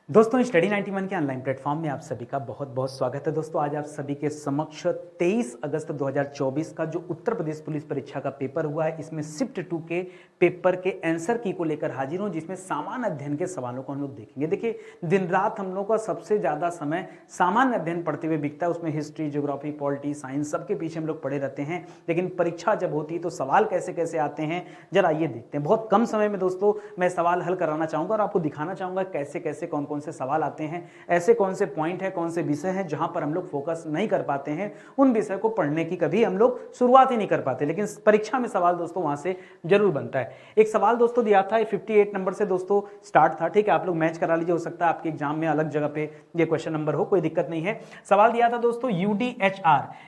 दोस्तों स्टडी 91 के online platform में आप सभी का बहुत बहुत स्वागत है। दोस्तों आज आप सभी के समक्ष 23 अगस्त 2024 का जो उत्तर प्रदेश पुलिस परीक्षा का पेपर हुआ है, इसमें शिफ्ट 2 के पेपर के आंसर की को लेकर हाजिर हूं, जिसमें सामान्य अध्ययन के सवालों को हम लोग देखेंगे। देखिए, दिन रात हम लोग का सबसे ज़्यादा समय सामान्य अध्ययन पढ़ते हुए बिकता है। उसमें हिस्ट्री, ज्योग्राफी, पॉलिटी, साइंस सबके पीछे हम लोग पढ़े रहते हैं, लेकिन परीक्षा जब होती है तो सवाल कैसे कैसे आते हैं जरा ये देखते हैं। बहुत कम समय में दोस्तों मैं सवाल हल कराना चाहूँगा और आपको दिखाना चाहूँगा कैसे कैसे कौन कौन से सवाल आते हैं, ऐसे कौन से पॉइंट है, कौन से विषय हैं जहां पर हम लोग फोकस नहीं कर पाते हैं, उन विषय को पढ़ने की कभी हम लोग शुरुआत ही नहीं कर पाते, लेकिन परीक्षा में सवाल दोस्तों वहां से जरूर बनता है। एक सवाल दोस्तों दिया था, 58 नंबर से दोस्तों स्टार्ट था, ठीक है, आप लोग मैच करा लीजिए, हो सकता है आपके एग्जाम में अलग जगह पे ये क्वेश्चन नंबर हो, कोई दिक्कत नहीं है। सवाल दिया था दोस्तों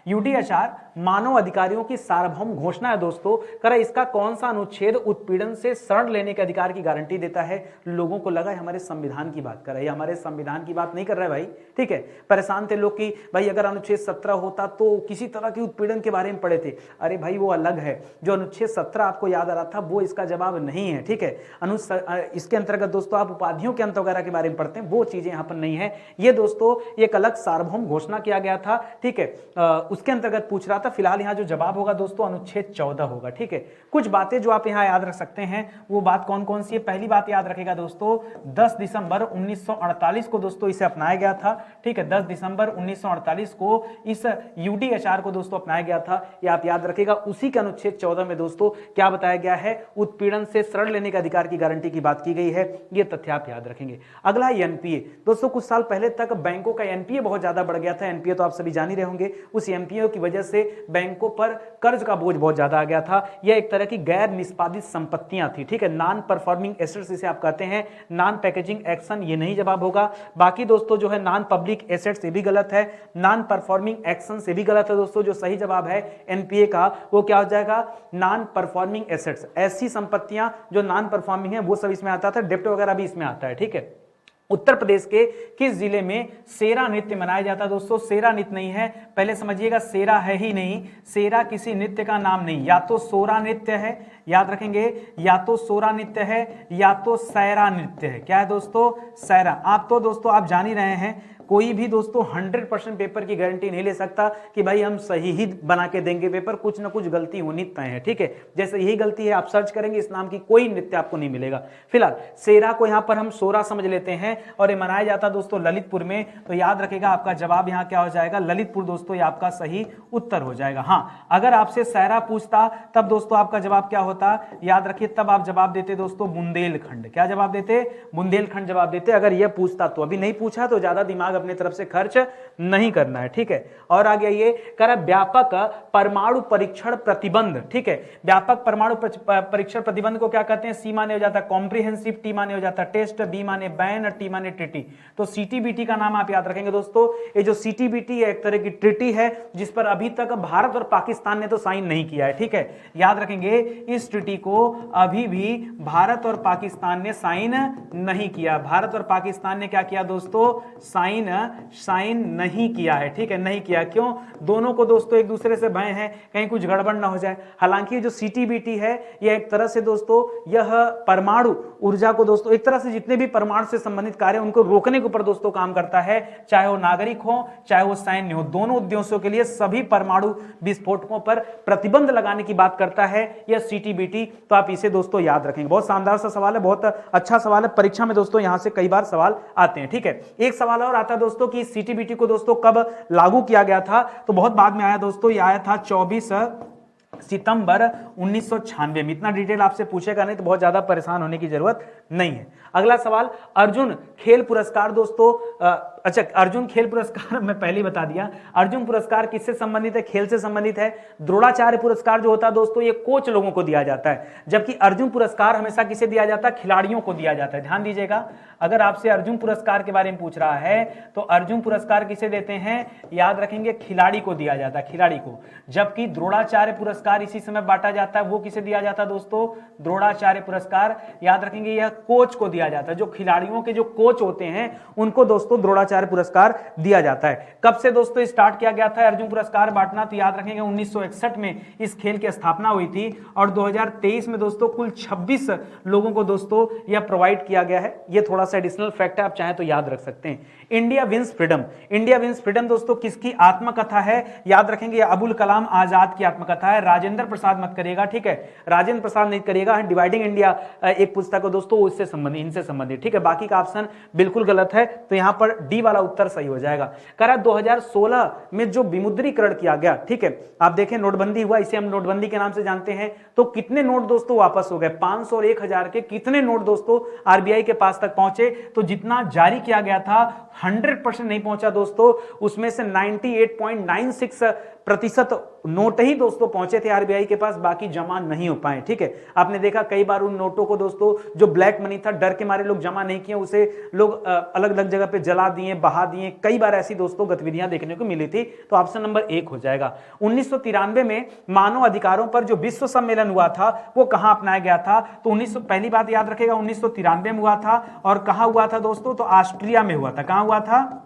यूडीएचआर मानव अधिकारियों की सार्वभौम घोषणा है दोस्तों, करा इसका कौन सा अनुच्छेद उत्पीड़न से शरण लेने के अधिकार की गारंटी देता है। लोगों को लगा है हमारे संविधान की बात कर रहा है, हमारे संविधान की बात नहीं कर रहा है भाई, ठीक है। परेशान थे लोग कि भाई अगर अनुच्छेद 17 होता तो किसी तरह की उत्पीड़न के बारे में पढ़े थे। अरे भाई वो अलग है, जो अनुच्छेद 17 आपको याद आ रहा था वो इसका जवाब नहीं है, ठीक है। इसके अंतर्गत दोस्तों आप उपाधियों के अंत वगैरह के बारे में पढ़ते हैं, वो चीजें यहां पर नहीं है। ये दोस्तों एक अलग सार्वभौम घोषणा किया गया था, ठीक है, उसके अंतर्गत पूछ रहा था। फिलहाल यहां जो जवाब होगा दोस्तों अनुच्छेद 14 होगा, ठीक है। कुछ बातें जो आप यहां याद रख सकते हैं वो बात कौन कौन सी है। पहली बात याद रखेगा दोस्तों, 10 दिसंबर 1948 को दोस्तों इसे अपनाया गया था, ठीक है। 10 दिसंबर 1948 को इस यूडीएचआर को दोस्तों अपनाया गया था, ये आप याद रखेगा। उसी के अनुच्छेद 14 में दोस्तों क्या बताया गया है, उत्पीड़न से शरण लेने के अधिकार की गारंटी की बात की गई है, ये तथ्य आप याद रखेंगे। अगला एनपीए दोस्तों, कुछ साल पहले तक बैंकों का एनपीए बहुत ज्यादा बढ़ गया था। एनपीए तो आप सभी जान ही रहे होंगे, उस एनपीए की वजह से बैंकों पर कर्ज का बोझ बहुत ज्यादा आ गया था। यह एक तरह की गैर निष्पादित संपत्तियां थी, ठीक है, नॉन परफॉर्मिंग एसेट्स इसे आप कहते हैं। नॉन पैकेजिंग एक्शन ये नहीं जवाब होगा। बाकी दोस्तों जो है नॉन पब्लिक एसेट्स से भी गलत है, नॉन परफॉर्मिंग एक्शन से भी गलत है दोस्तों। जो सही जवाब है एनपीए का वो क्या हो जाएगा, नॉन परफॉर्मिंग एसेट्स। ऐसी संपत्तियां जो नॉन परफॉर्मिंग है वो सब इसमें आता था, डेप्ट वगैरह भी इसमें आता है, ठीक है। उत्तर प्रदेश के किस जिले में सेरा नृत्य मनाया जाता है दोस्तों। सेरा नृत्य नहीं है, पहले समझिएगा, सेरा है ही नहीं, सेरा किसी नृत्य का नाम नहीं, या तो सोरा नृत्य है, याद रखेंगे, या तो सोरा नृत्य है या तो सैरा नृत्य है। क्या है दोस्तों, सैरा। आप तो दोस्तों आप जान ही रहे हैं, कोई भी दोस्तों 100% पेपर की गारंटी नहीं ले सकता कि भाई हम सही ही बना के देंगे पेपर, कुछ ना कुछ गलती होनी तय है, ठीक है। जैसे यही गलती है, आप सर्च करेंगे इस नाम की कोई नृत्य आपको नहीं मिलेगा। फिलहाल सेरा को यहां पर हम सोरा समझ लेते हैं और ये मनाया जाता दोस्तों ललितपुर में, तो याद रखेगा आपका जवाब यहां क्या हो जाएगा, ललितपुर दोस्तों, ये आपका सही उत्तर हो जाएगा। हाँ, अगर आपसे सैरा पूछता तब दोस्तों आपका जवाब क्या होता, याद रखिए, तब आप जवाब देते दोस्तों बुंदेलखंड। क्या जवाब देते, बुंदेलखंड जवाब देते। अगर यह पूछता तो, अभी नहीं पूछा तो ज्यादा दिमाग अपने तरफ से खर्च नहीं करना है, ठीक है। और आगे आइए, कह रहा व्यापक परमाणु परीक्षण प्रतिबंध, ठीक है। व्यापक परमाणु परीक्षण प्रतिबंध को क्या कहते हैं, सी माने हो जाता है कॉम्प्रिहेंसिव, टी माने हो जाता है टेस्ट, बी माने बैन, टी माने ट्रिटी। तो सीटीबीटी का नाम आप याद रखेंगे दोस्तों। ये जो सीटीबीटी है एक तरह की ट्रिटी है जिस पर अभी तक भारत और पाकिस्तान ने तो साइन नहीं किया है, ठीक है। याद रखेंगे, इस ट्रिटी को अभी भी भारत और पाकिस्तान ने साइन नहीं किया। भारत और पाकिस्तान ने क्या किया दोस्तों, साइन नहीं किया है, ठीक है, नहीं किया। क्यों, दोनों को दोस्तों एक दूसरे से भय है कहीं कुछ गड़बड़ ना हो जाए। हालांकि जो सीटीबीटी है यह एक तरह से दोस्तों यह परमाणु ऊर्जा को दोस्तों, एक तरह से जितने भी परमाणु से संबंधित कार्य उनको रोकने के ऊपर दोस्तों काम करता है, चाहे वो नागरिक हो चाहे वो सैन्य हो, दोनों उद्देश्यों के लिए सभी परमाणु विस्फोटकों पर प्रतिबंध लगाने की बात करता है यह सीटीबीटी। तो आप इसे दोस्तों याद रखेंगे। बहुत शानदार सा सवाल है, बहुत अच्छा सवाल है, परीक्षा में दोस्तों यहां से कई बार सवाल आते हैं, ठीक है। एक सवाल और आता है दोस्तों कि सीटीबीटी को दोस्तों कब लागू किया गया था, तो बहुत बाद में आया दोस्तों, यह आया था 24 सितंबर 1996 में। इतना डिटेल आपसे पूछेगा नहीं तो बहुत ज्यादा परेशान होने की जरूरत नहीं है। अगला सवाल, अर्जुन खेल पुरस्कार दोस्तों, अच्छा अर्जुन खेल पुरस्कार मैं पहले ही बता दिया, अर्जुन पुरस्कार किससे संबंधित है, खेल से संबंधित है। द्रोणाचार्य पुरस्कार जो होता है दोस्तों ये कोच लोगों को दिया जाता है, जबकि अर्जुन पुरस्कार हमेशा किसे दिया जाता है, खिलाड़ियों को दिया जाता है। ध्यान दीजिएगा, अगर आपसे अर्जुन पुरस्कार के बारे में पूछ रहा है तो अर्जुन पुरस्कार किसे देते हैं, याद रखेंगे, खिलाड़ी को दिया जाता है, खिलाड़ी को। जबकि द्रोणाचार्य पुरस्कार इसी समय बांटा जाता है, वो किसे दिया जाता है दोस्तों, द्रोणाचार्य पुरस्कार याद रखेंगे यह कोच को दिया दिया जाता है। जो खिलाड़ियों के जो कोच होते हैं उनको दोस्तों द्रोणाचार्य पुरस्कार दिया जाता है। कब से दोस्तों स्टार्ट किया गया था अर्जुन पुरस्कार बांटना, तो याद रखेंगे 1961 में इस खेल की स्थापना हुई थी और 2023 में दोस्तों कुल 26 लोगों को दोस्तों यह प्रोवाइड किया गया है। यह थोड़ा सा एडिशनल फैक्ट है, आप चाहें तो याद रख सकते हैं। India wins freedom, India wins freedom दोस्तों किसकी आत्मकथा है? याद रखेंगे अबुल कलाम आजाद की आत्मकथा है। राजेंद्र प्रसाद मत करिएगा, ठीक है, राजेंद्र प्रसाद नहीं करिएगा। डिवाइडिंग इंडिया एक पुस्तक है दोस्तों, इससे संबंधित, इनसे संबंधित, ठीक है। बाकी का ऑप्शन बिल्कुल गलत है, तो यहां पर डी वाला उत्तर सही हो जाएगा। करा 2016 में जो विमुद्रीकरण किया गया, ठीक है, आप देखें नोटबंदी हुआ, इसे हम नोटबंदी के नाम से जानते हैं। तो कितने नोट दोस्तों वापस हो गए? 500 और 1000 के कितने नोट दोस्तों आरबीआई के पास तक पहुंचे? तो जितना जारी किया गया था 100% नहीं पहुंचा दोस्तों, उसमें से 98.96% नोट ही दोस्तों पहुंचे थे आरबीआई के पास, बाकी जमा नहीं हो पाए, ठीक है। आपने देखा कई बार उन नोटों को दोस्तों जो ब्लैक मनी था, डर के मारे लोग जमा नहीं किए, उसे लोग अलग अलग जगह पे जला दिए, बहा दिए, कई बार ऐसी दोस्तों गतिविधियां देखने को मिली थी। तो ऑप्शन नंबर 1 हो जाएगा। 1993 में मानव अधिकारों पर जो विश्व सम्मेलन हुआ था वो कहां अपनाया गया था? तो पहली बात याद रखेगा 1993 में हुआ था, और कहां हुआ था दोस्तों? तो ऑस्ट्रिया में हुआ था। कहां हुआ था?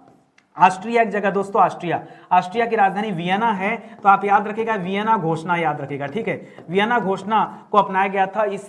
ऑस्ट्रिया एक जगह दोस्तों, ऑस्ट्रिया की राजधानी वियना है, तो आप याद रखिएगा वियना घोषणा याद रखिएगा, ठीक है। वियना घोषणा को अपनाया गया था इस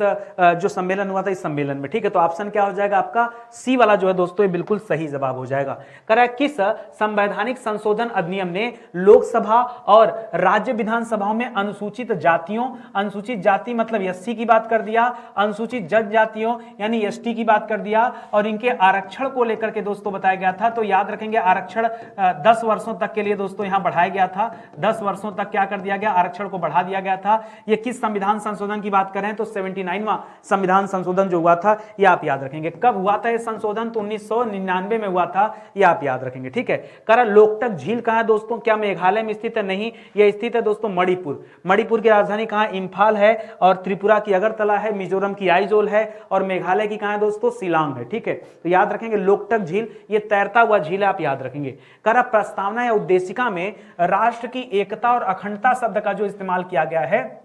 जो सम्मेलन हुआ था इस सम्मेलन में, ठीक है। तो ऑप्शन क्या हो जाएगा आपका? सी वाला जो है दोस्तों ये बिल्कुल सही जवाब हो जाएगा। करेक्ट। किस संवैधानिक संशोधन अधिनियम ने लोकसभा और राज्य विधानसभाओं में अनुसूचित जातियों, अनुसूचित जाति मतलब एससी की बात कर दिया, अनुसूचित जनजातियों यानी एसटी की बात कर दिया, और इनके आरक्षण को लेकर के दोस्तों बताया गया था। तो याद रखेंगे आरक्षण 10 वर्षों तक के लिए दोस्तों यहां बढ़ाया गया था। 10 वर्षों तक क्या कर दिया गया? आरक्षण को बढ़ा दिया गया था। ये किस संविधान संशोधन की बात करें तो 79वां संविधान संशोधन जो हुआ था, ये आप याद रखेंगे। कब हुआ था ये संशोधन? तो 1999 में हुआ था, ये आप याद रखेंगे, ठीक है। करा लोकटक झील कहां है दोस्तों? क्या मेघालय में स्थित है? नहीं, यह स्थित है दोस्तों मणिपुर। मणिपुर की राजधानी कहां? इंफाल है, और त्रिपुरा की अगरतला है, मिजोरम की आइजोल है, और मेघालय की कहां है दोस्तों? शिलांग है, ठीक है। तो याद रखेंगे लोकटक झील ये तैरता हुआ झील है, आप याद रखेंगे। करा प्रस्तावना या उद्देशिका में राष्ट्र की एकता और अखंडता शब्द का जो इस्तेमाल किया गया है,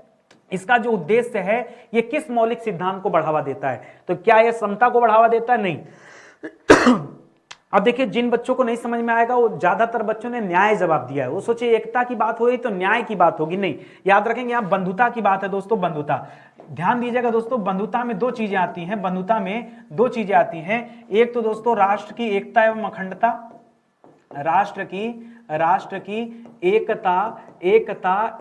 इसका जो उद्देश्य है ये किस मौलिक सिद्धांत को बढ़ावा देता है? तो क्या यह समता को बढ़ावा देता है? नहीं। अब देखिए जिन बच्चों को नहीं समझ में आएगा वो ज्यादातर बच्चों ने न्याय जवाब दिया है। वो सोचे एकता की बात हो रही तो न्याय की बात होगी, नहीं। याद रखेंगे यहां बंधुता की बात है दोस्तों, बंधुता। ध्यान दीजिएगा दोस्तों, बंधुता में 2 चीजें आती हैं, बंधुता में 2 चीजें आती हैं। एक तो दोस्तों राष्ट्र की एकता एवं अखंडता, राष्ट्र की एकता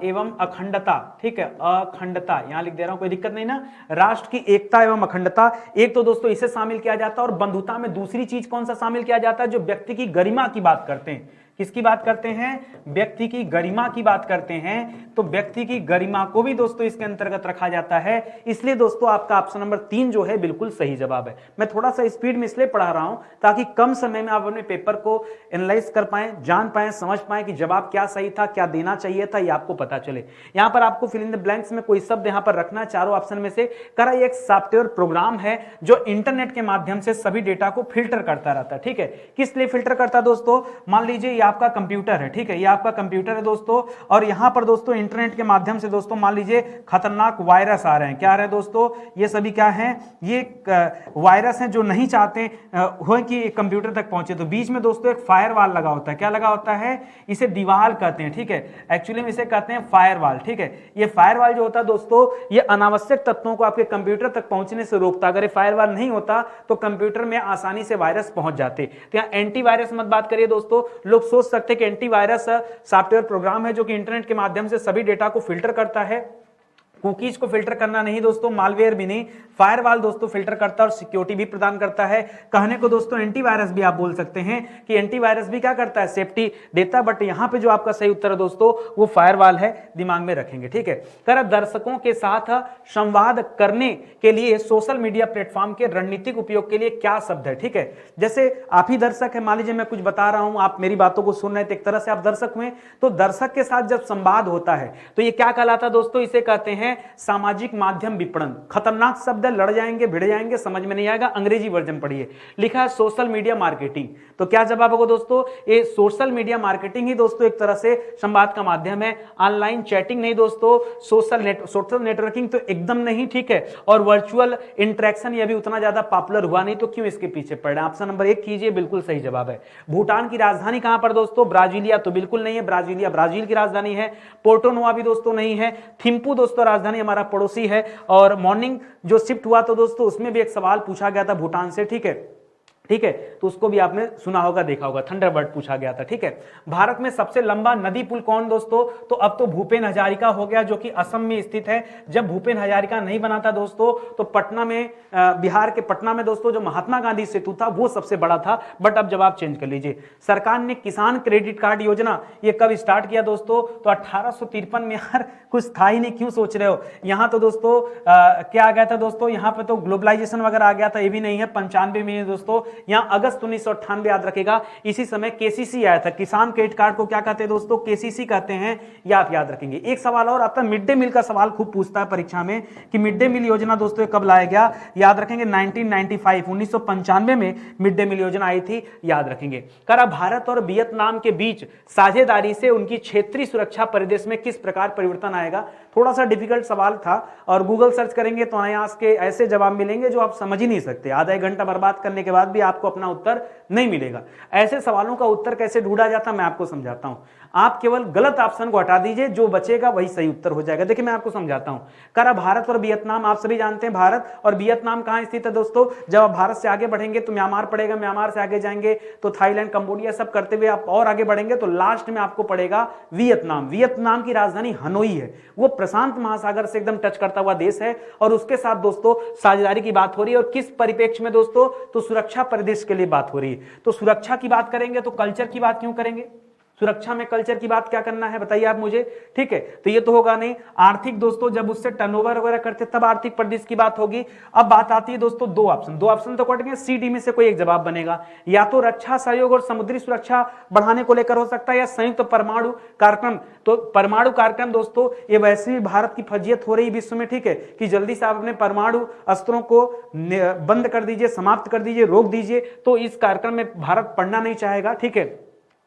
एवं अखंडता, ठीक है, अखंडता यहां लिख दे रहा हूं, कोई दिक्कत नहीं ना। राष्ट्र की एकता एवं अखंडता एक तो दोस्तों इसे शामिल किया जाता है, और बंधुता में दूसरी चीज कौन सा शामिल किया जाता है? जो व्यक्ति की गरिमा की बात करते हैं। किसकी बात करते हैं? व्यक्ति की गरिमा की बात करते हैं। तो व्यक्ति की गरिमा को भी दोस्तों इसके अंतर्गत रखा जाता है। इसलिए दोस्तों आपका ऑप्शन नंबर 3 जो है बिल्कुल सही जवाब है। मैं थोड़ा सा स्पीड में इसलिए पढ़ा रहा हूं ताकि कम समय में आप अपने पेपर को एनालाइज कर पाएं, जान पाएं, समझ पाएं कि जवाब क्या सही था, क्या देना चाहिए था, ये आपको पता चले। यहां पर आपको फिल इन द ब्लैंक्स में कोई शब्द यहां पर रखना है चारों ऑप्शन में से। करा एक सॉफ्टवेयर प्रोग्राम है जो इंटरनेट के माध्यम से सभी डेटा को फिल्टर करता रहता है, ठीक है। किस लिए फिल्टर करता है दोस्तों? मान लीजिए ये आपका कंप्यूटर है, ठीक है, ये आपका कंप्यूटर है दोस्तों, और यहां पर दोस्तों इंटरनेट के माध्यम से दोस्तों मान लीजिए खतरनाक वायरस आ रहे हैं। क्या आ रहे हैं दोस्तों? ये सभी क्या हैं? ये वायरस हैं जो नहीं चाहते हो कि कंप्यूटर तक पहुंचे। तो बीच में दोस्तों एक फायरवॉल लगा होता है। क्या लगा होता है? इसे दीवार कहते हैं, ठीक है। एक्चुअली में इसे कहते हैं फायरवॉल, ठीक है। ये फायरवॉल जो होता है दोस्तों ये अनावश्यक तत्वों को आपके कंप्यूटर तक पहुंचने से रोकता। अगर ये फायरवॉल नहीं होता तो कंप्यूटर में आसानी से वायरस पहुंच जाते। तो यहाँ एंटीवायरस मत बात करिए दोस्तों। लोग सोच सकते हैं कि एंटीवायरस सॉफ्टवेयर प्रोग्राम है जो कि इंटरनेट के माध्यम से सभी डेटा को फिल्टर करता है। कुकीज को फिल्टर करना नहीं दोस्तों, मालवेयर भी नहीं, फायरवॉल दोस्तों फिल्टर करता है और सिक्योरिटी भी प्रदान करता है। कहने को दोस्तों एंटीवायरस भी आप बोल सकते हैं कि एंटीवायरस भी क्या करता है? सेफ्टी देता है। बट यहां पे जो आपका सही उत्तर है दोस्तों वो फायरवॉल है, दिमाग में रखेंगे, ठीक है। कर दर्शकों के साथ संवाद करने के लिए सोशल मीडिया प्लेटफॉर्म के रणनीतिक उपयोग के लिए क्या शब्द है? ठीक है, जैसे आप ही दर्शक है, मान लीजिए मैं कुछ बता रहा हूं, आप मेरी बातों को सुन रहे थे, एक तरह से आप दर्शक हुए। तो दर्शक के साथ जब संवाद होता है तो ये क्या कहलाता है दोस्तों? इसे कहते हैं हैं सामाजिक माध्यम विपणन। खतरनाक शब्द है, लड़ जाएंगे, भिड़ जाएंगे, समझ में नहीं आएगा, अंग्रेजी वर्जन पढ़िए। लिखा है सोशल मीडिया मार्केटिंग। तो क्या जवाब होगा दोस्तों? ये सोशल मीडिया मार्केटिंग ही दोस्तों एक तरह से संवाद का माध्यम है। ऑनलाइन चैटिंग नहीं दोस्तों, सोशल नेटवर्किंग तो एकदम नहीं, ठीक है। और वर्चुअल इंटरेक्शन ये भी उतना ज्यादा पॉपुलर हुआ नहीं, तो क्यों इसके पीछे पड़ रहे हैं? ऑप्शन नंबर 1 कीजिए, बिल्कुल सही जवाब है। भूटान की राजधानी कहां पर दोस्तों? ब्राजीलिया तो बिल्कुल नहीं है, ब्राजीलिया ब्राजील की राजधानी है। पोर्टो नोवा भी दोस्तों नहीं है। थिम्पू दोस्तों राजधानी हमारा पड़ोसी है। और मॉर्निंग जो शिफ्ट हुआ तो दोस्तों उसमें भी एक सवाल पूछा गया था भूटान से, ठीक है, ठीक है, तो उसको भी आपने सुना होगा, देखा होगा, थंडरबर्ड पूछा गया था, ठीक है। भारत में सबसे लंबा नदी पुल कौन दोस्तों? तो अब तो भूपेन हजारिका हो गया, जो कि असम में स्थित है। जब भूपेन हजारिका नहीं बना था दोस्तों, तो पटना में, बिहार के पटना में दोस्तों जो महात्मा गांधी सेतु था वो सबसे बड़ा था। बट अब जवाब चेंज कर लीजिए। सरकार ने किसान क्रेडिट कार्ड योजना ये कब स्टार्ट किया दोस्तों? तो 1853 में। यार कुछ था ही नहीं, क्यों सोच रहे हो? यहां तो दोस्तों क्या आ गया था दोस्तों? यहां पे तो ग्लोबलाइजेशन वगैरह आ गया था, ये भी नहीं है। 95 में दोस्तों, यहां अगस्त 1998 याद रखेगा, इसी समय केसीसी आया था। किसान क्रेडिट कार्ड को क्या कहते हैं दोस्तों? केसीसी कहते हैं, ये आप याद रखेंगे। एक सवाल और आता है, मिड डे मील का सवाल खूब पूछता है परीक्षा में कि मिड डे मील योजना दोस्तों कब लाया गया? याद रखेंगे 1995 में मिड डे मील योजना आई थी, याद रखेंगे। करा भारत और वियतनाम के बीच साझेदारी से उनकी क्षेत्रीय सुरक्षा परिदृश्य में किस प्रकार परिवर्तन आएगा? थोड़ा सा डिफिकल्ट सवाल था, और गूगल सर्च करेंगे तो यहाँ के ऐसे जवाब मिलेंगे जो आप समझ ही नहीं सकते। आधा एक घंटा बर्बाद करने के बाद भी आपको अपना उत्तर नहीं मिलेगा। ऐसे सवालों का उत्तर कैसे ढूंढा जाता मैं आपको समझाता हूं। आप केवल गलत ऑप्शन को हटा दीजिए, जो बचेगा वही सही उत्तर हो जाएगा। देखिए मैं आपको समझाता हूं। करा भारत और वियतनाम, आप सभी जानते हैं भारत और वियतनाम कहां स्थित है दोस्तों? जब आप भारत से आगे बढ़ेंगे तो म्यांमार पड़ेगा, म्यांमार से आगे जाएंगे तो थाईलैंड, कंबोडिया, सब करते हुए आप और आगे बढ़ेंगे तो लास्ट में आपको पड़ेगा वियतनाम। वियतनाम की राजधानी हनोई है। वो प्रशांत महासागर से एकदम टच करता हुआ देश है, और उसके साथ दोस्तों साझेदारी की बात हो रही है। और किस परिप्रेक्ष्य में दोस्तों? तो सुरक्षा परिदृश्य के लिए बात हो रही है। तो सुरक्षा की बात करेंगे तो कल्चर की बात क्यों करेंगे? सुरक्षा में कल्चर की बात क्या करना है बताइए आप मुझे, ठीक है। तो ये तो होगा नहीं। आर्थिक दोस्तों जब उससे टर्नओवर वगैरह करते तब आर्थिक परिदृश्य की बात होगी। अब बात आती है दोस्तों दो ऑप्शन तो कटेंगे, सी डी में से कोई एक जवाब बनेगा। या तो रक्षा सहयोग और समुद्री सुरक्षा बढ़ाने को लेकर हो सकता है, या संयुक्त परमाणु कार्यक्रम। तो परमाणु कार्यक्रम दोस्तों ये वैसे भी भारत की फजीयत हो रही विश्व में, ठीक है, कि जल्दी से आप अपने परमाणु अस्त्रों को बंद कर दीजिए, समाप्त कर दीजिए, रोक दीजिए। तो इस कार्यक्रम में भारत पढ़ना नहीं चाहेगा, ठीक है।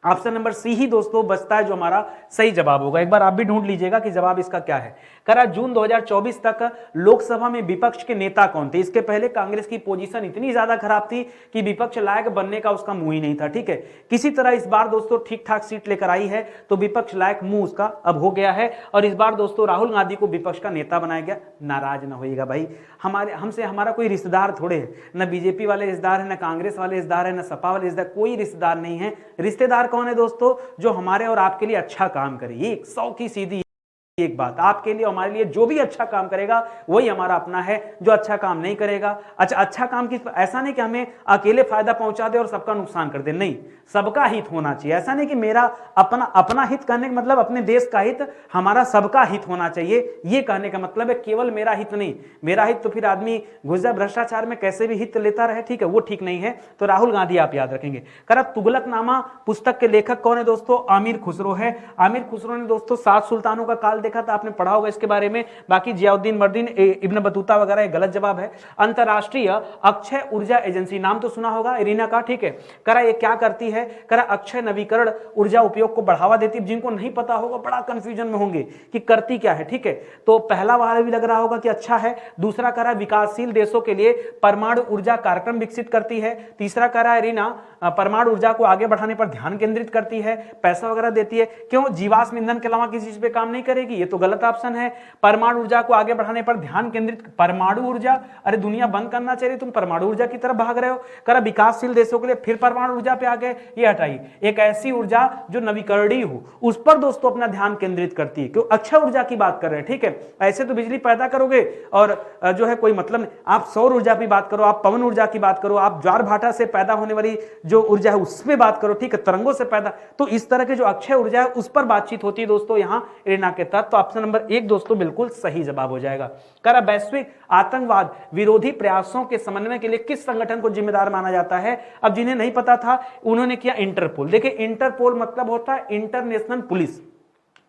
ऑप्शन नंबर सी ही दोस्तों बचता है जो हमारा सही जवाब होगा। एक बार आप भी ढूंढ लीजिएगा कि जवाब इसका क्या है। करा जून 2024 तक लोकसभा में विपक्ष के नेता कौन थे? इसके पहले कांग्रेस की पोजीशन इतनी ज्यादा खराब थी कि विपक्ष लायक बनने का उसका मुंह ही नहीं था, ठीक है। किसी तरह इस बार दोस्तों ठीक ठाक सीट लेकर आई है, तो विपक्ष लायक मुंह उसका अब हो गया है। और इस बार दोस्तों राहुल गांधी को विपक्ष का नेता बनाया गया। नाराज ना होइएगा भाई, हमसे हमारा कोई रिश्तेदार थोड़े है, न बीजेपी वाले रिश्तेदार है, न कांग्रेस वाले रिश्तेदार है, न सपा वाले रिश्तेदार, कोई रिश्तेदार नहीं है। रिश्तेदार कौन है दोस्तों? जो हमारे और आपके लिए अच्छा काम करे। ये 100 की सीधी एक बात, आपके लिए हमारे लिए जो भी अच्छा काम करेगा वही हमारा अपना है। जो अच्छा काम नहीं करेगा, अच्छा काम की ऐसा नहीं कि हमें अकेले फायदा पहुंचा दे और सबका नुकसान कर दे, नहीं, सबका हित होना चाहिए। ऐसा नहीं कि मेरा अपना हित कहने का मतलब अपने देश का हित, हमारा सबका हित होना चाहिए, ये कहने का मतलब है। केवल मेरा हित नहीं, मेरा हित तो फिर आदमी घुस जाए भ्रष्टाचार में, कैसे भी हित लेता रहे, ठीक है, वो ठीक नहीं है। तो राहुल गांधी आप याद रखेंगे। करा तुगलकनामा पुस्तक के लेखक कौन है दोस्तों? आमिर खुसरो है। आमिर खुसरो ने दोस्तों 7 सुल्तानों का काल देखा था, आपने पढ़ा होगा इसके बारे में। बाकी जियाउद्दीन मर्दीन, इब्न बतूता वगैरह गलत जवाब है। अंतरराष्ट्रीय अक्षय ऊर्जा एजेंसी, नाम तो सुना होगा इरीना का, ठीक है। करा ये क्या करती है? करा अक्षय नवीकरण ऊर्जा उपयोग को बढ़ावा देती है। जिनको नहीं पता होगा बड़ा कंफ्यूजन में होंगे कि करती क्या है, ठीक है। तो पहला वाला भी लग रहा होगा कि अच्छा है। दूसरा करा विकासशील देशों के लिए परमाणु ऊर्जा कार्यक्रम विकसित करती है। तीसरा करा इरीना परमाणु ऊर्जा को आगे बढ़ाने पर ध्यान केंद्रित करती है, पैसा वगैरह देती है। क्यों? जीवाश्म ईंधन के अलावा किसी चीज पे काम नहीं करेगी, ये तो गलत ऑप्शन है। परमाणु ऊर्जा को आगे बढ़ाने पर ध्यान केंद्रित, परमाणु ऊर्जा, अरे दुनिया बंद करना चाहिए, तुम परमाणु ऊर्जा की तरफ भाग रहे हो। करा विकासशील देशों के लिए फिर परमाणु ऊर्जा पे आ गए, ये हटाइए। एक ऐसी ऊर्जा जो नवीकरणीय हो, उस पर दोस्तों अपना ध्यान केंद्रित करती है। क्यों? अक्षय ऊर्जा की बात कर रहे हैं, ठीक है। ऐसे तो बिजली पैदा करोगे और जो है कोई मतलब नहीं। आप सौर ऊर्जा की बात करो, आप पवन ऊर्जा की बात करो, आप ज्वार भाटा से पैदा होने वाली जो ऊर्जा है उस पर बात करो, ठीक है, तरंगों से पैदा। तो इस तरह के जो अक्षय ऊर्जा है उस पर बातचीत होती है दोस्तों यहां इरीना के तहत। तो ऑप्शन नंबर 1 दोस्तों बिल्कुल सही जवाब हो जाएगा। करा वैश्विक आतंकवाद विरोधी प्रयासों के समन्वय के लिए किस संगठन को जिम्मेदार माना जाता है? अब जिन्हें नहीं पता था उन्होंने किया इंटरपोल। देखिए इंटरपोल मतलब होता है इंटरनेशनल पुलिस।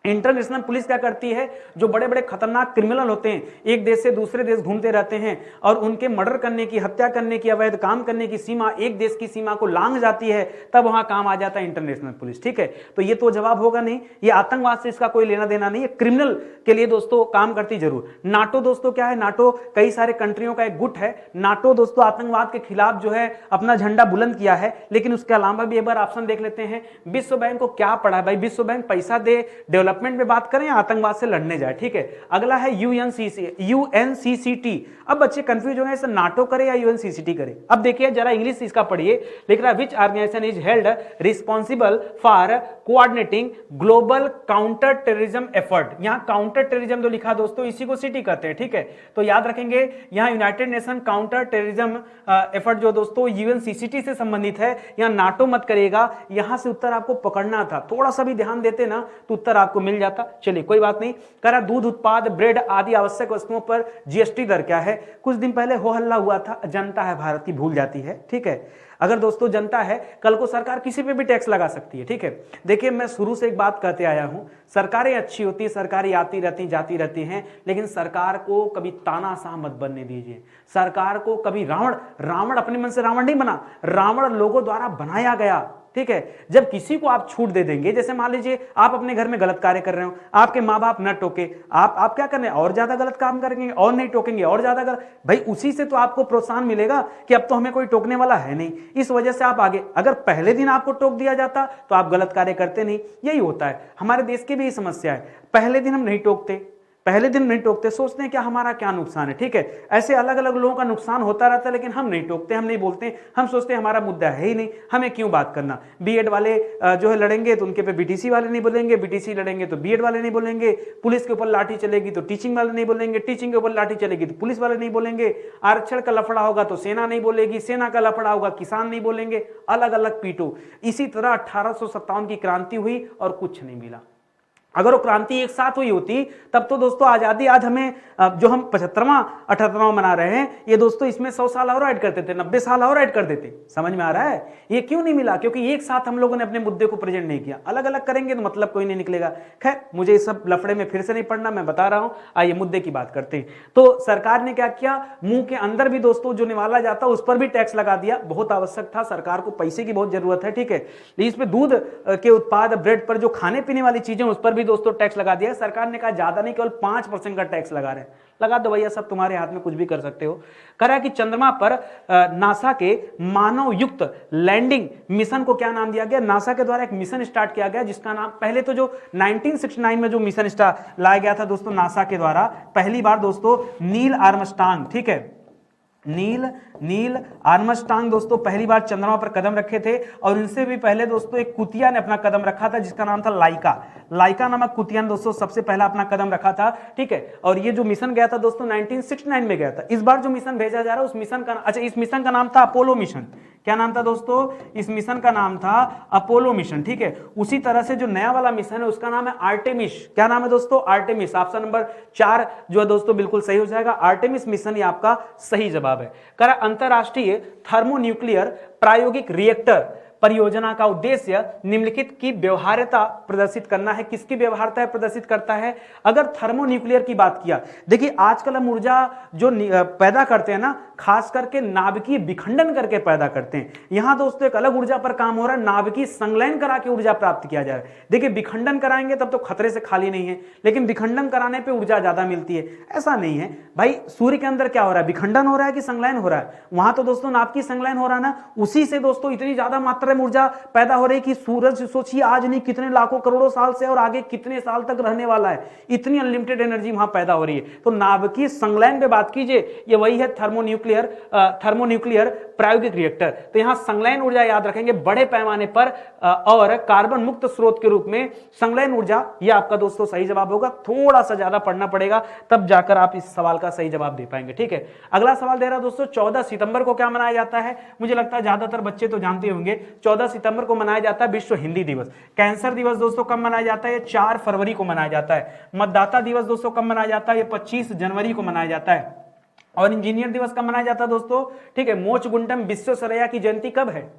इंटरनेशनल पुलिस क्या करती है, जो बड़े बड़े खतरनाक क्रिमिनल होते हैं, एक देश से दूसरे देश घूमते रहते हैं और उनके मर्डर करने की, हत्या करने की, अवैध काम करने की सीमा एक देश की सीमा को लांघ जाती है, तब वहां काम आ जाता है इंटरनेशनल पुलिस। ठीक है, तो ये तो जवाब होगा नहीं, ये आतंकवाद से इसका कोई लेना देना नहीं है, क्रिमिनल के लिए दोस्तों काम करती जरूर। नाटो दोस्तों क्या है, नाटो कई सारे कंट्रियों का एक गुट है। नाटो दोस्तों आतंकवाद के खिलाफ जो है अपना झंडा बुलंद किया है, लेकिन उसके अलावा भी एक बार ऑप्शन देख लेते हैं, विश्व बैंक को क्या पड़ा है भाई, विश्व बैंक पैसा दे, डेवलपमेंट में बात करें, आतंकवाद से लड़ने जाए। ठीक है, अगला है यूएनसीसीटी। अब बच्चे कंफ्यूज हो गए, इसे नाटो करे या यूएनसीसीटी करे। अब देखिए जरा इंग्लिश इसका पढ़िए, लिख रहा है which organisation is held responsible for coordinating global counter terrorism effort. यहां काउंटर टेररिज्म जो लिखा दोस्तों इसी को सिटी कहते हैं। ठीक है, तो याद रखेंगे यहां United nation counter terrorism effort जो दोस्तों यूएनसीसीटी से संबंधित है, यहां नाटो मत करिएगा, यहां से उत्तर आपको पकड़ना था, थोड़ा सा भी ध्यान देते ना तो उत्तर आपको मिल जाता। चलिए कोई बात नहीं। करा दूध उत्पाद, ब्रेड आदि आवश्यक वस्तुओं पर जीएसटी दर क्या है। कुछ दिन पहले हो हल्ला हुआ था, जनता है भारत की भूल जाती है। ठीक है, अगर दोस्तों जनता है, कल को सरकार किसी पे भी टैक्स लगा सकती है। ठीक है, देखिए मैं शुरू से एक बात कहते आया हूं, सरकारें अच्छी होती है, सरकारें आती रहती जाती रहती हैं, लेकिन सरकार को कभी तानाशाह मत बनने दीजिए। सरकार को कभी रावण अपने मन से रावण नहीं बना, रावण लोगों द्वारा बनाया गया। ठीक है, जब किसी को आप छूट दे देंगे, जैसे मान लीजिए आप अपने घर में गलत कार्य कर रहे हो, आपके माँ बाप न टोके, आप क्या करने और ज्यादा गलत काम करेंगे, और नहीं टोकेंगे और ज्यादा गलत, भाई उसी से तो आपको प्रोत्साहन मिलेगा कि अब तो हमें कोई टोकने वाला है नहीं, इस वजह से आप आगे। अगर पहले दिन आपको टोक दिया जाता तो आप गलत कार्य करते नहीं। यही होता है, हमारे देश की भी समस्या है, पहले दिन हम नहीं टोकते, सोचते हैं क्या हमारा क्या नुकसान है। ठीक है, ऐसे अलग अलग लोगों का नुकसान होता रहता है, लेकिन हम नहीं टोकते, हम नहीं बोलते, हम सोचते हैं हमारा मुद्दा है ही नहीं, हमें क्यों बात करना। बीएड वाले जो है लड़ेंगे तो उनके पे बीटीसी वाले नहीं बोलेंगे, बीटीसी लड़ेंगे तो बीएड वाले नहीं बोलेंगे, पुलिस के ऊपर लाठी चलेगी तो टीचिंग वाले नहीं बोलेंगे, टीचिंग के ऊपर लाठी चलेगी तो पुलिस वाले नहीं बोलेंगे, आरक्षण का लफड़ा होगा तो सेना नहीं बोलेगी, सेना का लफड़ा होगा किसान नहीं बोलेंगे, अलग अलग पीटो। इसी तरह 1857 की क्रांति हुई और कुछ नहीं मिला। अगर वो क्रांति एक साथ हुई होती तब तो दोस्तों आजादी आज हमें जो हम 75वां 78वां मना रहे हैं, ये दोस्तों इसमें 100 साल और ऐड करते थे, 90 साल और ऐड कर देते। समझ में आ रहा है ये क्यों नहीं मिला? क्योंकि एक साथ हम लोगों ने अपने मुद्दे को प्रेजेंट नहीं किया। अलग अलग करेंगे तो मतलब कोई नहीं निकलेगा। खैर मुझे इस सब लफड़े में फिर से नहीं पड़ना, मैं बता रहा हूं। आइए मुद्दे की बात करते हैं। तो सरकार ने क्या किया, मुंह के अंदर भी दोस्तों जो निवाला जाता उस पर भी टैक्स लगा दिया। बहुत आवश्यक था, सरकार को पैसे की बहुत जरूरत है। ठीक है, इस पे दूध के उत्पाद, ब्रेड पर जो खाने पीने वाली चीजें उस पर भी दोस्तों टैक्स लगा दिया। सरकार ने कहा ज्यादा नहीं, केवल 5% का टैक्स लगा रहे हैं। लगा दो भैया, सब तुम्हारे हाथ में, कुछ भी कर सकते हो। करा कि चंद्रमा पर नासा के मानव युक्त लैंडिंग मिशन को क्या नाम दिया गया? नासा के द्वारा एक मिशन स्टार्ट किया गया जिसका नाम, पहले तो जो 1969 में जो मिशन लाया गया था दोस्तों नासा के द्वारा, पहली बार दोस्तों नील आर्मस्ट्रांग, ठीक है, नील आर्मस्ट्रांग दोस्तों पहली बार चंद्रमा पर कदम रखे थे। और इनसे भी पहले दोस्तों एक कुतिया ने अपना कदम रखा था जिसका नाम था लाइका नामक कुतिया ने दोस्तों सबसे पहला अपना कदम रखा था। ठीक है, और ये जो मिशन गया था दोस्तों 1969 में गया था। इस बार जो मिशन भेजा जा रहा है उस मिशन का, अच्छा इस मिशन का नाम था अपोलो मिशन। क्या नाम था दोस्तों? इस मिशन का नाम था अपोलो मिशन। ठीक है, उसी तरह से जो नया वाला मिशन है उसका नाम है आर्टेमिस। क्या नाम है दोस्तों? आर्टेमिस। ऑप्शन नंबर 4 जो है दोस्तों बिल्कुल सही हो जाएगा। आर्टेमिस मिशन ही आपका सही जवाब है। करा अंतरराष्ट्रीय थर्मोन्यूक्लियर प्रायोगिक रिएक्टर परियोजना का उद्देश्य निम्नलिखित की व्यवहार्यता प्रदर्शित करना है। किसकी व्यवहार्यता प्रदर्शित करता है? अगर थर्मोन्यूक्लियर की बात किया, देखिए आजकल हम ऊर्जा जो पैदा करते हैं ना, खास करके नाभिकीय विखंडन करके पैदा करते हैं। यहां दोस्तों एक अलग ऊर्जा पर काम हो रहा है, नाभिकीय संलयन करा के ऊर्जा प्राप्त किया जा रहा है। देखिए विखंडन कराएंगे तब तो खतरे से खाली नहीं है, लेकिन विखंडन कराने पर ऊर्जा ज्यादा मिलती है, ऐसा नहीं है भाई। सूर्य के अंदर क्या हो रहा है? विखंडन हो रहा है कि संलयन हो रहा है? वहां तो दोस्तों नाभिकीय संलयन हो रहा है ना, उसी से दोस्तों इतनी ज्यादा मात्रा ऊर्जा पैदा हो रही कि सूरज सोचिए आज नहीं कितने लाखों करोड़ों साल से और आगे कितने साल तक रहने वाला है, इतनी अनलिमिटेड एनर्जी वहां पैदा हो रही है। तो नाभिकीय संलयन पे बात कीजिए, ये वही है थर्मोन्यूक्लियर प्रायोगिक रिएक्टर। तो यहां संलयन ऊर्जा याद रखेंगे बड़े पैमाने पर और कार्बन मुक्त स्रोत के रूप में संलयन ऊर्जा, ये आपका दोस्तों सही जवाब होगा। थोड़ा सा ज्यादा पढ़ना पड़ेगा तब जाकर आप इस सवाल का सही जवाब दे पाएंगे। ठीक है, अगला सवाल दे रहा दोस्तों 14 सितंबर को क्या मनाया जाता है? मुझे लगता है ज्यादातर बच्चे तो जानते होंगे। 14 सितंबर को मनाया जाता है विश्व हिंदी दिवस। कैंसर दिवस दोस्तों कब मनाया जाता है? 4 फरवरी को मनाया जाता है। मतदाता दिवस दोस्तों कब मनाया जाता है? ये 25 जनवरी को मनाया जाता है। और इंजीनियर दिवस कब मनाया जाता है दोस्तों? ठीक है, मोचगुंडम विश्वेश्वरैया की जयंती कब है?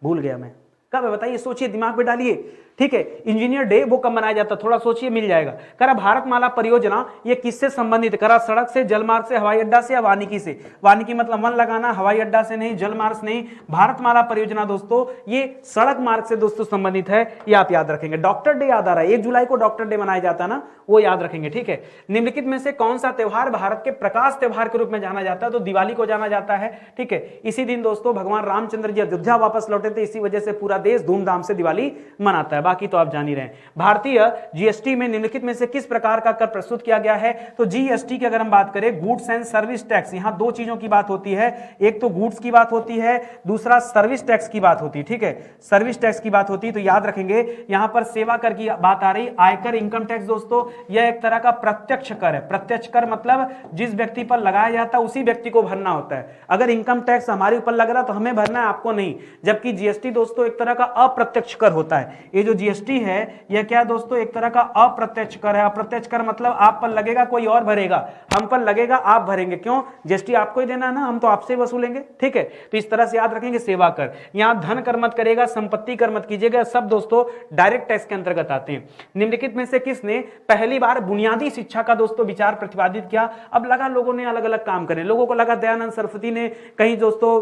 भूल गया मैं, कब है बताइए, सोचिए, दिमाग में डालिए। ठीक है, इंजीनियर डे वो कब मनाया जाता, थोड़ा सोचिए, मिल जाएगा। करा भारतमाला परियोजना ये किससे संबंधित, करा सड़क से, जलमार्ग से, हवाई अड्डा से या वानिकी से। वानिकी मतलब वन लगाना, हवाई अड्डा से नहीं, जलमार्ग से नहीं। भारतमाला परियोजना दोस्तों ये सड़क मार्ग से दोस्तों संबंधित है, ये आप याद रखेंगे। डॉक्टर डे याद आ रहा है, 1 जुलाई को डॉक्टर डे मनाया जाता है ना, वो याद रखेंगे। ठीक है, निम्नलिखित में से कौन सा त्यौहार भारत के प्रकाश त्यौहार के रूप में जाना जाता है, तो दिवाली को जाना जाता है। ठीक है, इसी दिन दोस्तों भगवान रामचंद्र जी अयोध्या वापस लौटे थे, इसी वजह से पूरा देश धूमधाम से दिवाली मनाता है, बाकी तो आप जान ही रहे हैं। भारतीय जीएसटी में निम्नलिखित में से किस प्रकार का कर प्रस्तुत किया गया है, तो जीएसटी की अगर हम बात करें, गुड्स एंड सर्विस टैक्स, यहां दो चीजों की बात होती है, एक तो गुड्स की बात होती है, दूसरा सर्विस टैक्स की बात होती है। ठीक है, सर्विस टैक्स की बात होती है, तो याद रखेंगे यहां पर सेवा कर की बात आ रही। आयकर इनकम टैक्स दोस्तों यह एक तरह का प्रत्यक्ष कर है। प्रत्यक्ष कर मतलब जिस व्यक्ति पर लगाया जाता है उसी व्यक्ति को भरना होता है। अगर इनकम टैक्स हमारे ऊपर लग रहा तो हमें भरना है, आपको नहीं। जबकि जीएसटी दोस्तों एक तरह का अप्रत्यक्ष कर होता है। ये जो जीएसटी है यह क्या दोस्तों, एक तरह का अप्रत्यक्ष कर है। अप्रत्यक्ष कर मतलब आप पर लगेगा कोई और भरेगा, हम पर लगेगा आप भरेंगे। क्यों, जीएसटी आपको ही देना है ना, हम तो आपसे वसूलेंगे। ठीक है, तो इस तरह से याद रखेंगे सेवा कर। यहां धन कर मत करेगा, संपत्ति कर मत कीजिएगा, सब दोस्तों डायरेक्ट टैक्स के अंतर्गत आते हैं। निम्नलिखित में से किसने पहली बार बुनियादी शिक्षा का दोस्तों विचार प्रतिपादित किया। अब लगा लोगों ने अलग अलग काम करें, लोगों को लगा दयानंद सरस्वती ने कहीं दोस्तों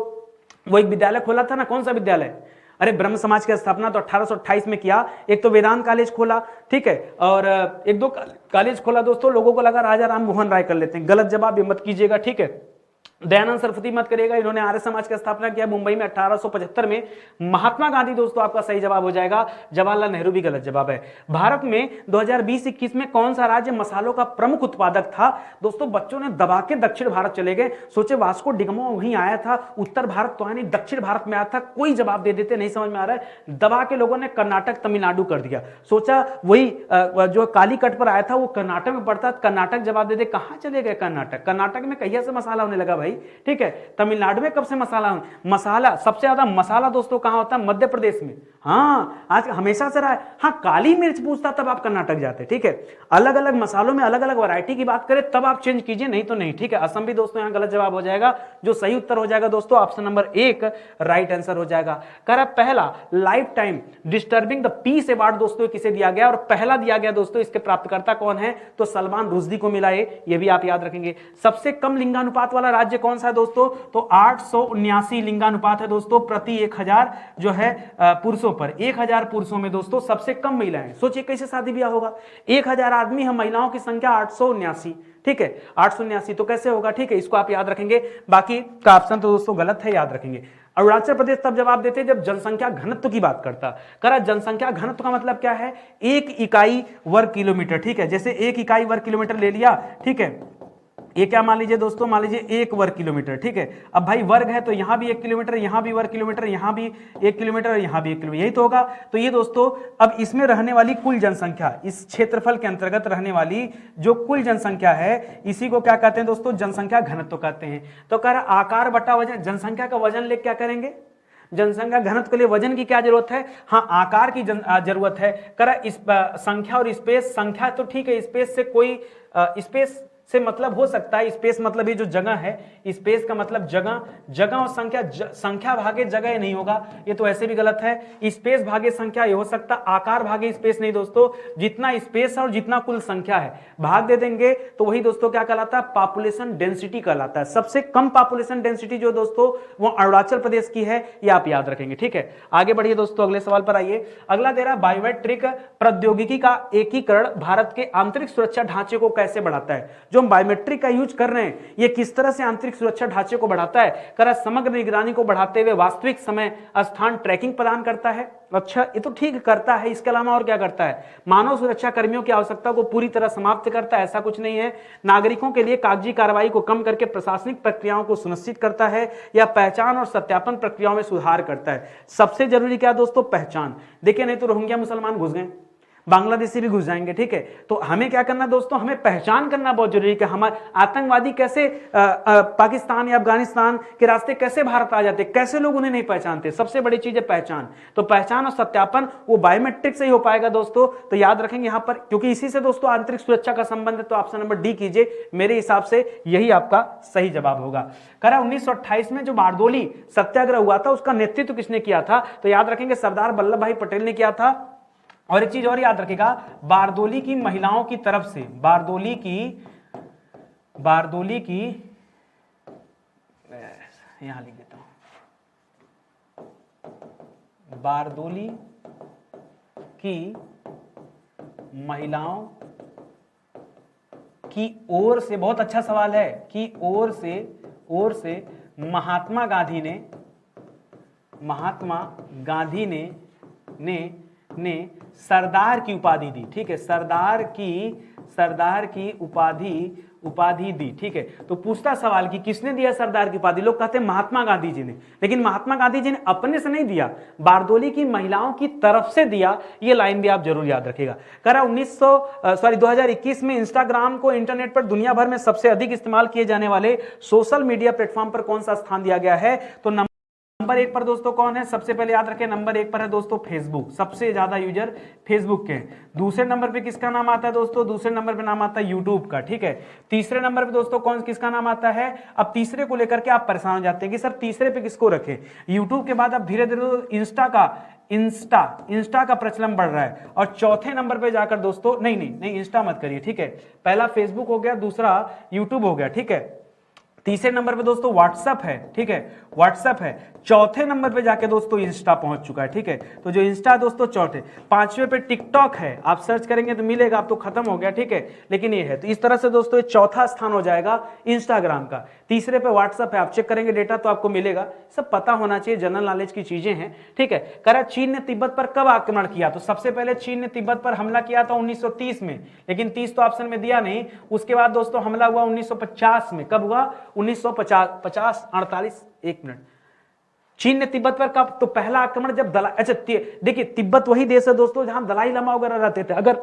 वो एक विद्यालय खोला था ना, कौन सा विद्यालय, अरे ब्रह्म समाज की स्थापना तो 1828 में किया। एक तो वेदांत कॉलेज खोला, ठीक है, और एक दो कॉलेज खोला दोस्तों, लोगों को लगा राजा राम मोहन राय कर लेते हैं। गलत जवाब ये मत कीजिएगा। ठीक है, दयानंद सरस्वती मत करिएगा, इन्होंने आर्य समाज की स्थापना किया मुंबई में 1875 में। महात्मा गांधी दोस्तों आपका सही जवाब हो जाएगा, जवाहरलाल नेहरू भी गलत जवाब है। भारत में 2020-21 में कौन सा राज्य मसालों का प्रमुख उत्पादक था, दोस्तों बच्चों ने दबा के दक्षिण भारत चले गए। सोचे वास्को डिगमो वहीं आया था, उत्तर भारत तो आया नहीं, दक्षिण भारत में आया था, कोई जवाब दे देते, नहीं समझ में आ रहा है, दबा के लोगों ने कर्नाटक तमिलनाडु कर दिया। सोचा वही जो कालीकट पर आया था वो कर्नाटक में पड़ता, कर्नाटक जवाब दे दे, कहां चले गए कर्नाटक, कर्नाटक में कहिया से मसाला होने लगा भाई। ठीक है, तमिलनाडु में कब से मसाला सबसे ज्यादा मसाला दोस्तों कहां होता है, मध्य प्रदेश में। हाँ, आज हमेशा से रहा है। हाँ, काली मिर्च पूछता तब आप कर्नाटक जाते। ठीक है, अलग अलग मसालों में अलग अलग वैरायटी की बात करें तब आप चेंज कीजिए, नहीं तो नहीं। ठीक है, असम भी दोस्तों यहां गलत जवाब हो जाएगा। जो सही उत्तर हो जाएगा दोस्तों ऑप्शन नंबर 1 राइट आंसर हो जाएगा। करा पहला life time disturbing the peace award दोस्तों किसे दिया गया, और पहला दिया गया दोस्तों, इसके प्राप्तकर्ता कौन है, तो सलमान रुश्दी को मिला है, ये भी आप याद रखेंगे। सबसे कम लिंगानुपात वाला राज्य कौन सा है दोस्तों, तो 879 लिंगानुपात है दोस्तों प्रति 1000 जो है पुरुषों पर। 1000 पुरुषों में दोस्तों सबसे कम महिलाएं। सोचिए कैसे शादी ब्याह होगा, 1000 आदमी, हम महिलाओं की संख्या 879। ठीक है, 879 तो कैसे होगा। ठीक है, इसको आप याद रखेंगे, बाकी का ऑप्शन तो दोस्तों गलत है, याद रखेंगे। अरुणाचल प्रदेश तब जवाब देते जब जनसंख्या घनत्व की बात करता। करा जनसंख्या घनत्व का मतलब क्या है, 1 इकाई वर्ग किलोमीटर। ठीक है, जैसे 1 इकाई वर्ग किलोमीटर ले लिया। ठीक है, ये क्या मान लीजिए दोस्तों, मान लीजिए 1 वर्ग किलोमीटर। ठीक है, अब भाई वर्ग है तो यहां भी 1 किलोमीटर, यहां भी वर्ग किलोमीटर, यहां भी 1 किलोमीटर, यहां भी 1 किलोमीटर, यही तो होगा। तो ये दोस्तों अब इसमें रहने वाली कुल जनसंख्या, इस क्षेत्रफल के अंतर्गत रहने वाली जो कुल जनसंख्या है, इसी को क्या कहते हैं दोस्तों, जनसंख्या घनत्व कहते हैं। तो कह रहा आकार बटा वजन, जनसंख्या का वजन ले क्या करेंगे, जनसंख्या घनत्व के लिए वजन की क्या जरूरत है, हाँ आकार की जरूरत है। करा इस संख्या और स्पेस, संख्या तो ठीक है, स्पेस से कोई स्पेस से मतलब हो सकता है, स्पेस मतलब ये जो जगह है, स्पेस का मतलब जगह, जगह और संख्या, संख्या भागे जगह नहीं होगा, ये तो ऐसे भी गलत है। स्पेस भागे संख्या ये हो सकता, आकार भागे स्पेस नहीं दोस्तों, जितना स्पेस है और जितना कुल संख्या है भाग दे देंगे तो वही दोस्तों क्या कहलाता है, पॉपुलेशन डेंसिटी कहलाता है। सबसे कम पॉपुलेशन डेंसिटी जो दोस्तों वो अरुणाचल प्रदेश की है, ये आप याद रखेंगे। ठीक है, आगे बढ़िए दोस्तों, अगले सवाल पर आइए। अगला दे रहा बायोमेट्रिक प्रौद्योगिकी का एकीकरण भारत के आंतरिक सुरक्षा ढांचे को कैसे बढ़ाता है। जो हम बायोमेट्रिक का यूज कर रहे हैं ये किस तरह से आंतरिक सुरक्षा ढांचे को बढ़ाता है, करा समग्र निगरानी को बढ़ाते हुए वास्तविक समय स्थान ट्रैकिंग प्रदान करता है। अच्छा, ये तो ठीक करता है, इसके अलावा और क्या करता है, मानव सुरक्षा कर्मियों की आवश्यकता को पूरी तरह समाप्त करता है, ऐसा कुछ नहीं है। नागरिकों के लिए कागजी कार्रवाई को कम करके प्रशासनिक प्रक्रियाओं को सुनिश्चित करता है, या पहचान और सत्यापन प्रक्रियाओं में सुधार करता है। सबसे जरूरी क्या दोस्तों, पहचान। देखिए नहीं तो रोहिंग्या मुसलमान घुस गए, बांग्लादेशी भी घुस जाएंगे, ठीक है। तो हमें क्या करना दोस्तों, हमें पहचान करना बहुत जरूरी है कि हमारे आतंकवादी कैसे पाकिस्तान या अफगानिस्तान के रास्ते कैसे भारत आ जाते, कैसे लोग उन्हें नहीं पहचानते। सबसे बड़ी चीज है पहचान। तो पहचान और सत्यापन वो बायोमेट्रिक से ही हो पाएगा दोस्तों। तो याद रखेंगे यहां पर, क्योंकि इसी से दोस्तों आंतरिक सुरक्षा का संबंध है, तो ऑप्शन नंबर डी कीजिए, मेरे हिसाब से यही आपका सही जवाब होगा। करा 1928 में जो बारदोली सत्याग्रह हुआ था उसका नेतृत्व किसने किया था, तो याद रखेंगे सरदार वल्लभ भाई पटेल ने किया था। और एक चीज और याद रखिएगा, बारदोली की महिलाओं की तरफ से, बारदोली की यहां लिख देता हूं, बारदोली की महिलाओं की ओर से, बहुत अच्छा सवाल है, की ओर से महात्मा गांधी ने सरदार की उपाधि दी, ठीक है, सरदार की उपाधि दी, ठीक है। तो पूछता सवाल कि किसने दिया सरदार की उपाधि, लोग कहते हैं महात्मा गांधी जी ने, लेकिन महात्मा गांधी जी ने अपने से नहीं दिया, बारदोली की महिलाओं की तरफ से दिया। ये लाइन भी आप जरूर याद रखिएगा। करा 2021 में इंस्टाग्राम को इंटरनेट पर दुनिया भर में सबसे अधिक इस्तेमाल किए जाने वाले सोशल मीडिया प्लेटफॉर्म पर कौन सा स्थान दिया गया है, तो नंबर 1 पर दोस्तों कौन है, सबसे पहले याद रखें, नंबर 1 पर है दोस्तों फेसबुक, सबसे ज्यादा यूजर फेसबुक के हैं। दूसरे नंबर पे किसका नाम आता है दोस्तों, दूसरे नंबर पे नाम आता है यूट्यूब का, ठीक है। तीसरे नंबर पे दोस्तों किसका नाम आता है, अब तीसरे को लेकर के आप परेशान हो जाते हैं कि सर तीसरे पे किसको रखें। यूट्यूब के बाद अब धीरे धीरे इंस्टा का प्रचलन बढ़ रहा है, और चौथे नंबर पे जाकर दोस्तों, नहीं इंस्टा मत करिए, ठीक है, पहला फेसबुक हो गया, दूसरा यूट्यूब हो गया, ठीक है। तीसरे नंबर पे दोस्तों व्हाट्सएप है, ठीक है, व्हाट्सएप है। चौथे नंबर पे जाके दोस्तों इंस्टा पहुंच चुका है, ठीक है। तो जो इंस्टा दोस्तों चौथे, पांचवें पे टिकटॉक है, आप सर्च करेंगे तो मिलेगा, अब तो खत्म हो गया, ठीक है, लेकिन ये है। तो इस तरह से दोस्तों ये चौथा स्थान हो जाएगा इंस्टाग्राम का। तीसरे पे व्हाट्सएप है, आप चेक करेंगे डेटा तो आपको मिलेगा। सब पता होना चाहिए, जनरल नॉलेज की चीजें हैं, ठीक है। करा चीन ने तिब्बत पर कब आक्रमण किया, तो सबसे पहले चीन ने तिब्बत पर हमला किया था 1930 में, लेकिन 30 तो ऑप्शन में दिया नहीं। उसके बाद दोस्तों हमला हुआ 1950 में, कब हुआ, 1950, 48, 1 मिनट। चीन ने तिब्बत पर कब, तो पहला आक्रमण जब देखिए तिब्बत वही देश है दोस्तों जहां दलाई लामा वगैरह रहते थे। अगर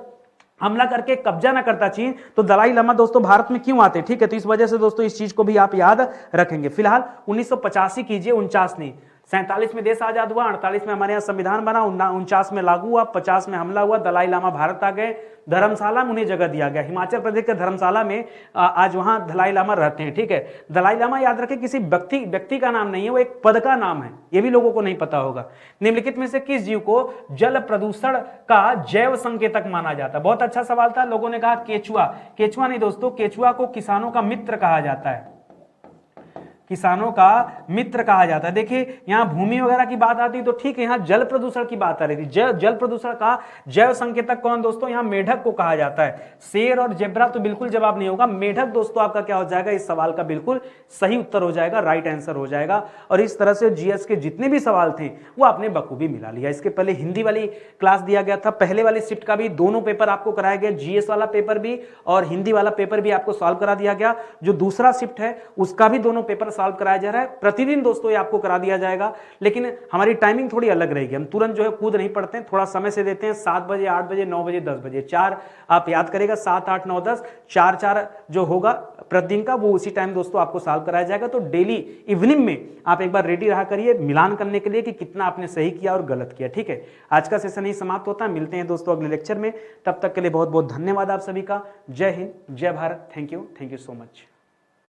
हमला करके कब्जा ना करता चीन तो दलाई लामा दोस्तों भारत में क्यों आते, ठीक है। तो इस वजह से दोस्तों इस चीज को भी आप याद रखेंगे। फिलहाल 1985 कीजिए, 49 नहीं, 47 में देश आजाद हुआ, 48 में हमारे यहाँ संविधान बना, 49 में लागू हुआ, 50 में हमला हुआ, दलाई लामा भारत आ गए, धर्मशाला में उन्हें जगह दिया गया। हिमाचल प्रदेश के धर्मशाला में आज वहां दलाई लामा रहते हैं, ठीक है। दलाई लामा याद रखें किसी व्यक्ति का नाम नहीं है, वो एक पद का नाम है, ये भी लोगों को नहीं पता होगा। निम्नलिखित में से किस जीव को जल प्रदूषण का जैव संकेतक माना जाता है, बहुत अच्छा सवाल था। लोगों ने कहा केचुआ, केचुआ नहीं दोस्तों, केचुआ को किसानों का मित्र कहा जाता है, किसानों का मित्र कहा जाता है। देखिए यहां भूमि वगैरह की बात आती है तो ठीक है, यहां जल प्रदूषण की बात आ रही थी। जल प्रदूषण का जैव संकेतक कौन दोस्तों, यहां मेढक को कहा जाता है। शेर और जेब्रा तो बिल्कुल जवाब नहीं होगा, मेढक दोस्तों आपका क्या हो जाएगा, इस सवाल का बिल्कुल सही उत्तर हो जाएगा, राइट आंसर हो जाएगा। और इस तरह से जीएस के जितने भी सवाल थे वो आपने बखूबी मिला लिया। इसके पहले हिंदी वाली क्लास दिया गया था, पहले वाली शिफ्ट का भी दोनों पेपर आपको कराया गया, जीएस वाला पेपर भी और हिंदी वाला पेपर भी आपको सॉल्व करा दिया गया। जो दूसरा शिफ्ट है उसका भी दोनों पेपर सॉल्व कराया जा रहा है। प्रतिदिन दोस्तों ये आपको करा दिया जाएगा, लेकिन हमारी टाइमिंग थोड़ी अलग रहेगी। हम तुरंत जो है कूद नहीं पड़ते हैं, थोड़ा समय से देते हैं। 7 बजे, 8 बजे, 9 बजे, 10 बजे, 4 आप याद करेगा, 7, 8, 9, 10, 4 जो होगा प्रतिदिन का वो उसी टाइम दोस्तों आपको सॉल्व कराया जाएगा। तो डेली इवनिंग में आप एक बार रेडी रहा करिए मिलान करने के लिए कि कितना आपने सही किया और गलत किया, ठीक है। आज का सेशन ही समाप्त होता है, मिलते हैं दोस्तों अगले लेक्चर में। तब तक के लिए बहुत बहुत धन्यवाद आप सभी का। जय हिंद, जय Bharat, thank you so much.